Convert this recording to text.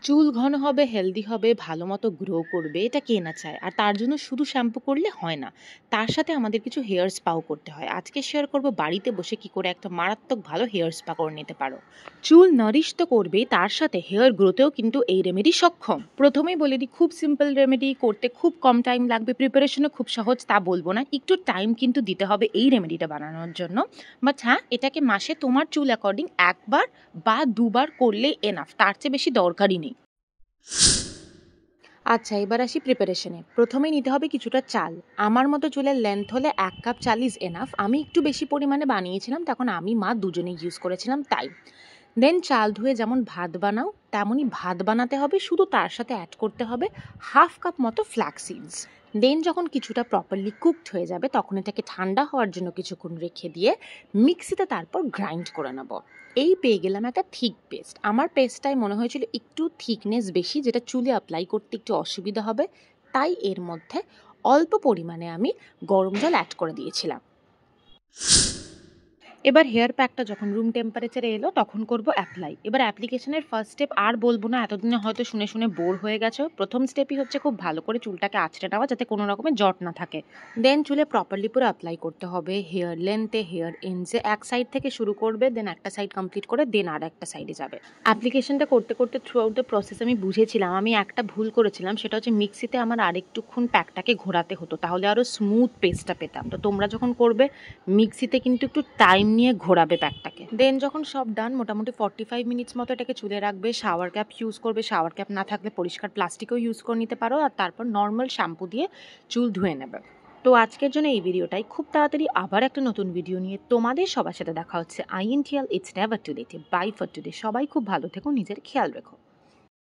চুল ঘন হবে, হেলদি হবে, ভালো মতো গ্রো করবে, এটা কে না চায়? আর তার জন্য শুধু শ্যাম্পু করলে হয় না। তার সাথে আমাদের কিছু হেয়ার স্পাও করতে হয়। আজকে শেয়ার করব বাড়িতে বসে কি করে একটা মারাত্মক ভালো হেয়ার স্পা করে নিতে পারো। চুল নারিশ তো করবেই, তার সাথে হেয়ার গ্রোতেও কিন্তু এই রেমেডি সক্ষম। প্রথমেই বলে দিই, খুব সিম্পল রেমেডি, করতে খুব কম টাইম লাগবে, প্রিপারেশনও খুব সহজ তা বলবো না, একটু টাইম কিন্তু দিতে হবে এই রেমেডিটা বানানোর জন্য। বাট হ্যাঁ, এটাকে মাসে তোমার চুল অ্যাকর্ডিং একবার বা দুবার করলে এনাফ, তার চেয়ে বেশি দরকারই নেই। আচ্ছা, এবার আসি প্রিপারেশনে। প্রথমেই নিতে হবে কিছুটা চাল। আমার মতো চুলের লেন্থ হলে 1 কাপ চাল ইজ এনাফ। আমি একটু বেশি পরিমাণে বানিয়েছিলাম, তখন আমি মা দুজনেই ইউজ করেছিলাম তাই। দেন চাল ধুয়ে যেমন ভাত বানাও তেমনই ভাত বানাতে হবে, শুধু তার সাথে অ্যাড করতে হবে 1/2 কাপ মতো ফ্ল্যাক্স সিডস। দেন যখন কিছুটা প্রপারলি কুকড হয়ে যাবে তখন এটাকে ঠান্ডা হওয়ার জন্য কিছুক্ষণ রেখে দিয়ে মিক্সিতে তারপর গ্রাইন্ড করে নেব। এই পেয়ে গেলাম একটা থিক পেস্ট। আমার পেস্টটাই মনে হয়েছিল একটু থিকনেস বেশি, যেটা চুলে অ্যাপ্লাই করতে একটু অসুবিধা হবে, তাই এর মধ্যে অল্প পরিমাণে আমি গরম জল অ্যাড করে দিয়েছিলাম। এবার হেয়ার প্যাকটা যখন রুম টেম্পারেচারে এলো তখন করব অ্যাপ্লাই। এবার অ্যাপ্লিকেশনের ফার্স্ট স্টেপ আর বলবো না, এতদিনে হয়তো শুনে শুনে বোর হয়ে গেছো। প্রথম স্টেপই হচ্ছে খুব ভালো করে চুলটাকে আঁচড়ে নেওয়া, যাতে কোনো রকমের জট না থাকে। দেন চুলে প্রপারলি পুরো অ্যাপ্লাই করতে হবে, হেয়ার লেন্থে, হেয়ার এন্ডসে। এক সাইড থেকে শুরু করবে, দেন একটা সাইড কমপ্লিট করে দেন আর একটা সাইডে যাবে। অ্যাপ্লিকেশনটা করতে করতে থ্রু আউট দ্য প্রসেস আমি বুঝেছিলাম আমি একটা ভুল করেছিলাম, সেটা হচ্ছে মিক্সিতে আমার আরেকটুক্ষণ প্যাকটাকে ঘোরাতে হতো, তাহলে আরও স্মুথ পেস্টটা পেতাম। তো তোমরা যখন করবে মিক্সিতে কিন্তু একটু টাইম নিয়ে ঘোরাবে প্যাকটাকে। দেন যখন সব ডান, মোটামুটি 45 মিনিটস মতো এটাকে চুলে রাখবে। শাওয়ার ক্যাপ ইউজ করবে, শাওয়ার ক্যাপ না থাকলে পরিষ্কার প্লাস্টিকও ইউজ করে নিতে পারো, আর তারপর নর্মাল শ্যাম্পু দিয়ে চুল ধুয়ে নেবে। তো আজকের জন্য এই ভিডিওটাই। খুব তাড়াতাড়ি আবার একটা নতুন ভিডিও নিয়ে তোমাদের সবার সাথে দেখা হচ্ছে। INTL, it's never too late. Bye for today. সবাই খুব ভালো থেকো, নিজের খেয়াল রেখো।